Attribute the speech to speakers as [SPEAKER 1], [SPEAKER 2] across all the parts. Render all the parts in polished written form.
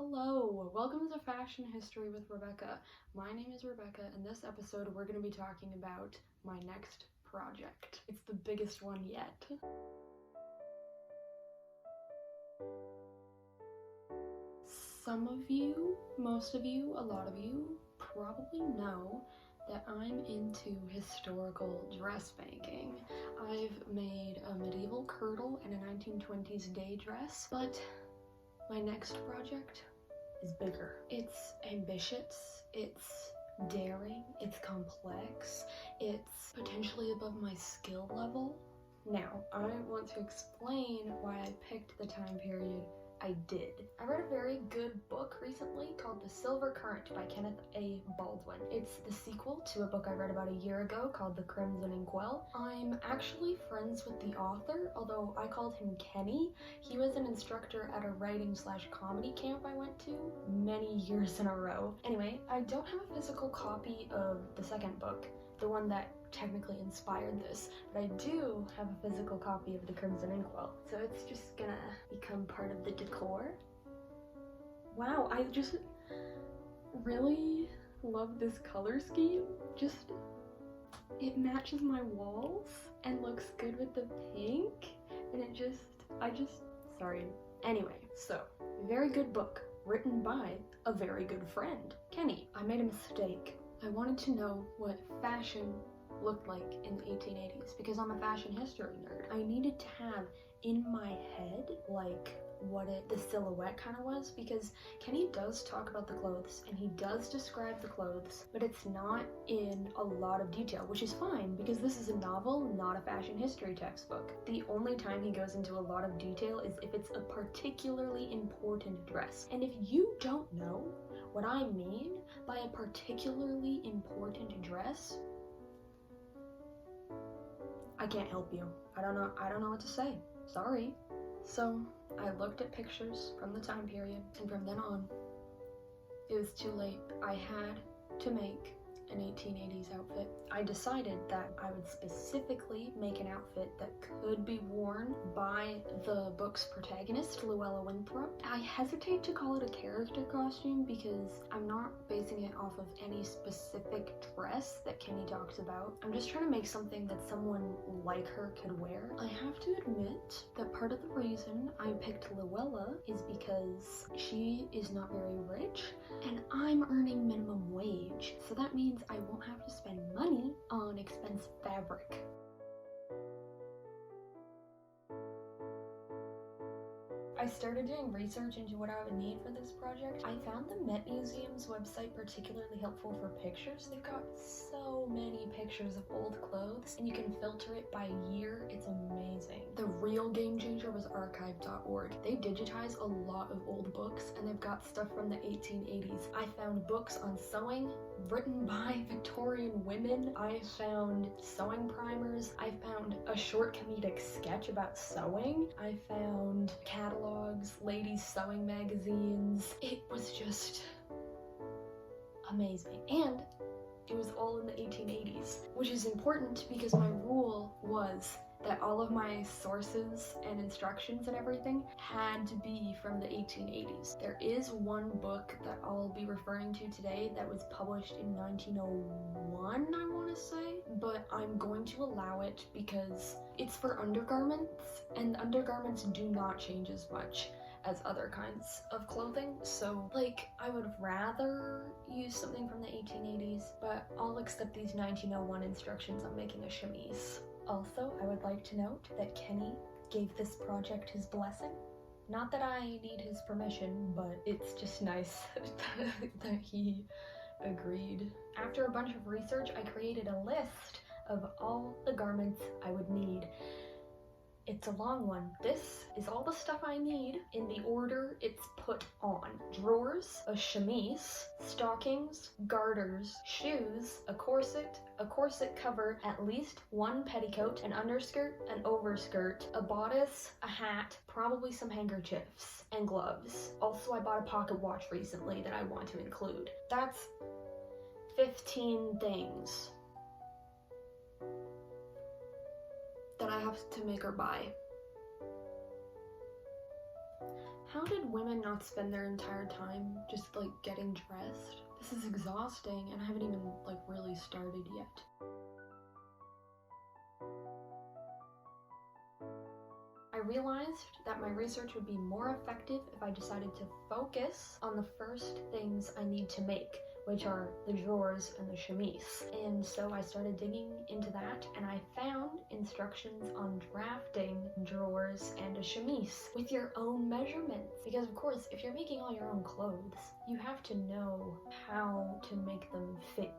[SPEAKER 1] Hello, welcome to Fashion History with Rebecca. My name is Rebecca, and this episode we're going to be talking about my next project. It's the biggest one yet. Some of you, most of you, a lot of you probably know that I'm into historical dressmaking. I've made a medieval kirtle and a 1920s day dress, but my next project is bigger. It's ambitious, it's daring, it's complex, it's potentially above my skill level. Now, I want to explain why I picked the time period I did. I read a very good book recently called The Silver Currant by Kenneth A. Baldwin. It's the sequel to a book I read about a year ago called The Crimson Inkwell. I'm actually friends with the author, although I called him Kenny. He was an instructor at a writing/comedy camp I went to many years in a row. Anyway, I don't have a physical copy of the second book, the one that technically inspired this, but I do have a physical copy of The Crimson Inkwell, so it's just gonna become part of the decor. Wow, I just really love this color scheme. It matches my walls and looks good with the pink, and sorry. Anyway, so, very good book, written by a very good friend, Kenny. I made a mistake. I wanted to know what fashion looked like in the 1880s because I'm a fashion history nerd. I needed to have in my head like what the silhouette kind of was, because Kenny does talk about the clothes and he does describe the clothes, but it's not in a lot of detail, which is fine because this is a novel, not a fashion history textbook. The only time he goes into a lot of detail is if it's a particularly important dress. And if you don't know what I mean by a particularly important dress, I can't help you. I don't know what to say. Sorry. So I looked at pictures from the time period, and from then on, it was too late. I had to make an 1880s outfit. I decided that I would specifically make an outfit that could be worn by the book's protagonist, Llewellyn Winthrop. I hesitate to call it a character costume because I'm not basing it off of any specific dress that Kenny talks about. I'm just trying to make something that someone like her could wear. I have to admit that part of the reason I picked Llewellyn is because she is not very rich and I'm earning minimum wage, so that means I won't have to spend money on expensive fabric. I started doing research into what I would need for this project. I found the Met Museum's website particularly helpful for pictures. They've got so many pictures of old clothes, and you can filter it by year. It's amazing. The real game changer was archive.org. They digitize a lot of old books, and they've got stuff from the 1880s. I found books on sewing written by Victorian women. I found sewing primers. I found a short comedic sketch about sewing. I found catalogs, ladies' sewing magazines. It was just amazing. And it was all in the 1880s, which is important because my rule was that all of my sources and instructions and everything had to be from the 1880s. There is one book that I'll be referring to today that was published in 1901, I want to say, but I'm going to allow it because it's for undergarments, and undergarments do not change as much as other kinds of clothing, so I would rather use something from the 1880s, but I'll accept these 1901 instructions on making a chemise. Also, I would like to note that Kenny gave this project his blessing. Not that I need his permission, but it's just nice that he agreed. After a bunch of research, I created a list of all the garments I would need. It's a long one. This is all the stuff I need in the order it's put on. Drawers, a chemise, stockings, garters, shoes, a corset cover, at least one petticoat, an underskirt, an overskirt, a bodice, a hat, probably some handkerchiefs, and gloves. Also, I bought a pocket watch recently that I want to include. That's 15 things that I have to make or buy. How did women not spend their entire time just like getting dressed? This is exhausting and I haven't even like really started yet. I realized that my research would be more effective if I decided to focus on the first things I need to make, which are the drawers and the chemise. And so I started digging into that and I found instructions on drafting drawers and a chemise with your own measurements. Because of course, if you're making all your own clothes, you have to know how to make them fit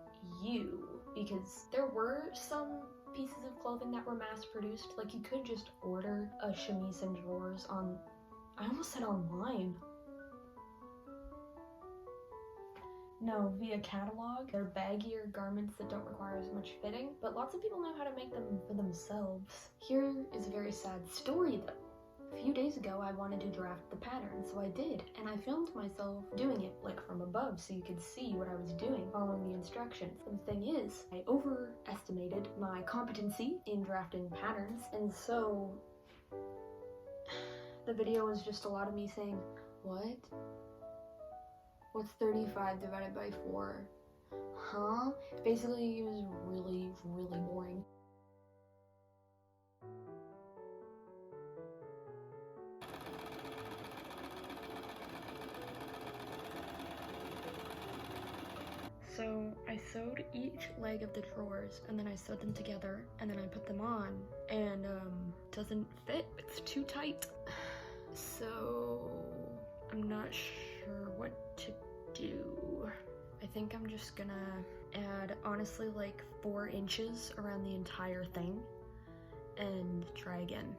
[SPEAKER 1] you. Because there were some pieces of clothing that were mass produced. Like you could just order a chemise and drawers on, I almost said online. No, via catalog. They're baggier garments that don't require as much fitting, but lots of people know how to make them for themselves. Here is a very sad story though. A few days ago I wanted to draft the pattern, so I did, and I filmed myself doing it like from above so you could see what I was doing, following the instructions. And the thing is, I overestimated my competency in drafting patterns, and so the video was just a lot of me saying, what? What's 35 divided by 4? Huh? Basically, it was really, really boring. So I sewed each leg of the drawers and then I sewed them together and then I put them on and doesn't fit, it's too tight. So I'm not sure what to do. I think I'm just gonna add honestly like 4 inches around the entire thing and try again.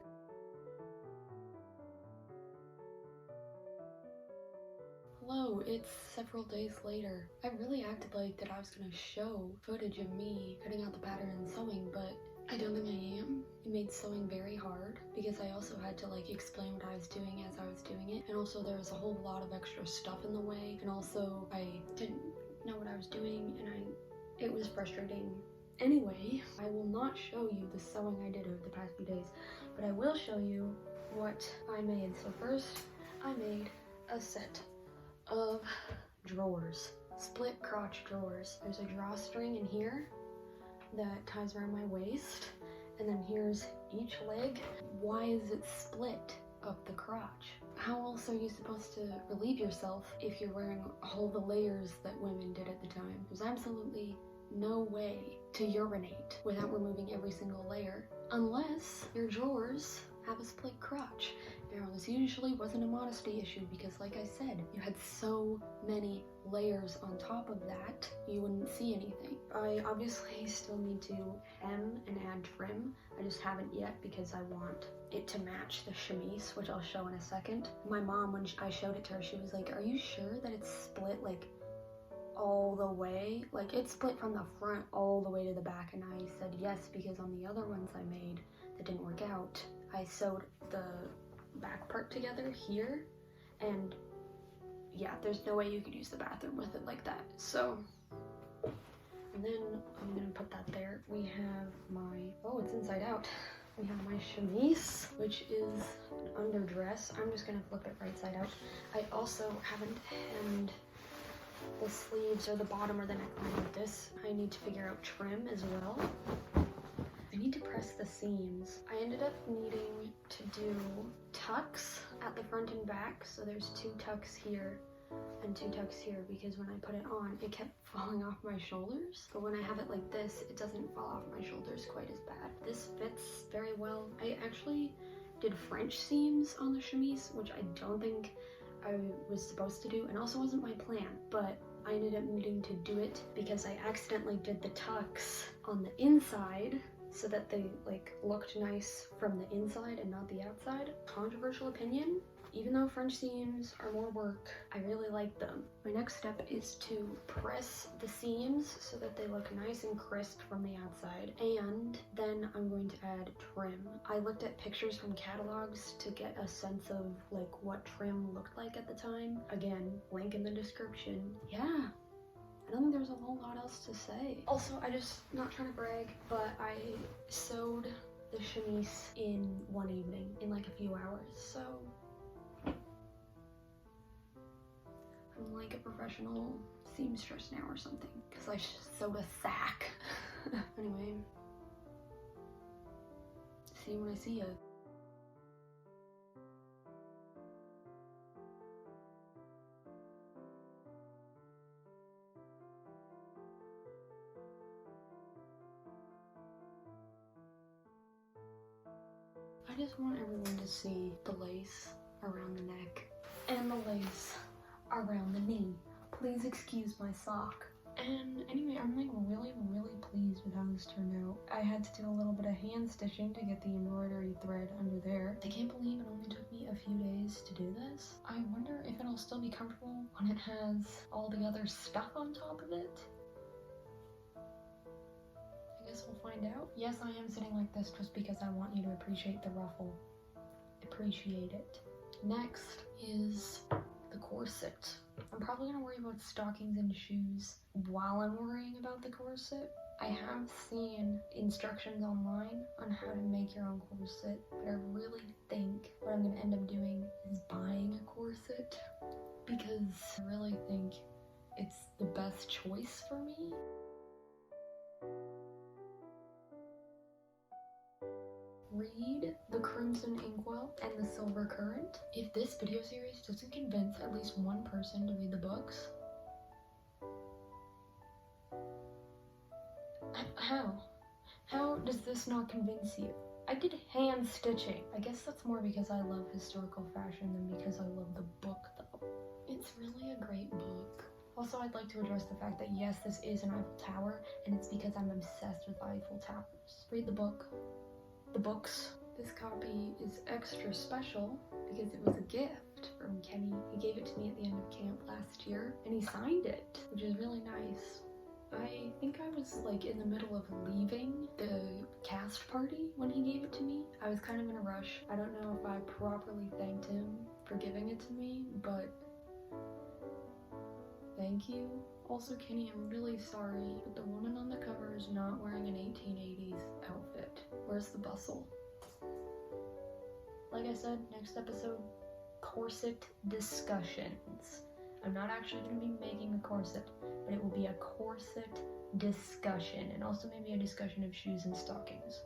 [SPEAKER 1] Hello, it's several days later. I really acted like that I was gonna show footage of me cutting out the pattern and sewing, but I don't think I am. It made sewing very hard because I also had to like explain what I was doing as I was doing it, and also there was a whole lot of extra stuff in the way, and also I didn't know what I was doing and it was frustrating. Anyway, I will not show you the sewing I did over the past few days, but I will show you what I made. So first, I made a set of drawers, split crotch drawers. There's a drawstring in here that ties around my waist, and then here's each leg. Why is it split up the crotch? How else are you supposed to relieve yourself if you're wearing all the layers that women did at the time? There's absolutely no way to urinate without removing every single layer, unless your drawers have a split crotch. Now, this usually wasn't a modesty issue because, like I said, you had so many layers on top of that, you wouldn't see anything. I obviously still need to hem and add trim. I just haven't yet because I want it to match the chemise, which I'll show in a second. My mom, when I showed it to her, she was like, are you sure that it's split like all the way? Like it's split from the front all the way to the back? And I said yes, because on the other ones I made that didn't work out, I sewed the back part together here, and yeah, there's no way you could use the bathroom with it like that. So, and then I'm gonna put that there. We have my, oh, it's inside out. We have my chemise, which is an underdress. I'm just gonna flip it right side out. I also haven't hemmed the sleeves or the bottom or the neckline with this. I need to figure out trim as well. I need to press the seams. I ended up needing to do tucks at the front and back. So there's 2 tucks here and 2 tucks here, because when I put it on, it kept falling off my shoulders. But when I have it like this, it doesn't fall off my shoulders quite as bad. This fits very well. I actually did French seams on the chemise, which I don't think I was supposed to do, and also wasn't my plan, but I ended up needing to do it because I accidentally did the tucks on the inside so that they like looked nice from the inside and not the outside. Controversial opinion, even though French seams are more work, I really like them. My next step is to press the seams so that they look nice and crisp from the outside, and then I'm going to add trim. I looked at pictures from catalogs to get a sense of like what trim looked like at the time. Again, link in the description. Yeah, I don't think there's a whole lot else to say. Also, I just, not trying to brag, but I sewed the chemise in one evening, in like a few hours. So I'm like a professional seamstress now or something, because I sewed a sack. Anyway, see you when I see ya. I just want everyone to see the lace around the neck and the lace around the knee. Please excuse my sock. And anyway, I'm like really pleased with how this turned out. I had to do a little bit of hand stitching to get the embroidery thread under there. I can't believe it only took me a few days to do this. I wonder if it'll still be comfortable when it has all the other stuff on top of it. I guess we'll find out. Yes, I am sitting like this just because I want you to appreciate the ruffle. Appreciate it. Next is the corset. I'm probably gonna worry about stockings and shoes while I'm worrying about the corset. I have seen instructions online on how to make your own corset, but I really think what I'm gonna end up doing is buying a corset, because I really think it's the best choice for me. Read the Crimson Inkwell and the Silver Currant. If this video series doesn't convince at least one person to read the books, how does this not convince you? I did hand stitching. I guess that's more because I love historical fashion than because I love the book though. It's really a great book. Also, I'd like to address the fact that yes, this is an Eiffel Tower, and it's because I'm obsessed with Eiffel Towers. Read the book. The books. This copy is extra special because it was a gift from Kenny. He gave it to me at the end of camp last year, and he signed it, which is really nice. I think I was like in the middle of leaving the cast party when he gave it to me. I was kind of in a rush. I don't know if I properly thanked him for giving it to me, but thank you. Also, Kenny, I'm really sorry, but the woman on the cover is not wearing an 1880s outfit. Where's the bustle? Like I said, next episode, corset discussions. I'm not actually going to be making a corset, but it will be a corset discussion, and also maybe a discussion of shoes and stockings.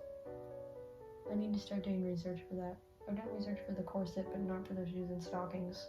[SPEAKER 1] I need to start doing research for that. I've done research for the corset, but not for the shoes and stockings.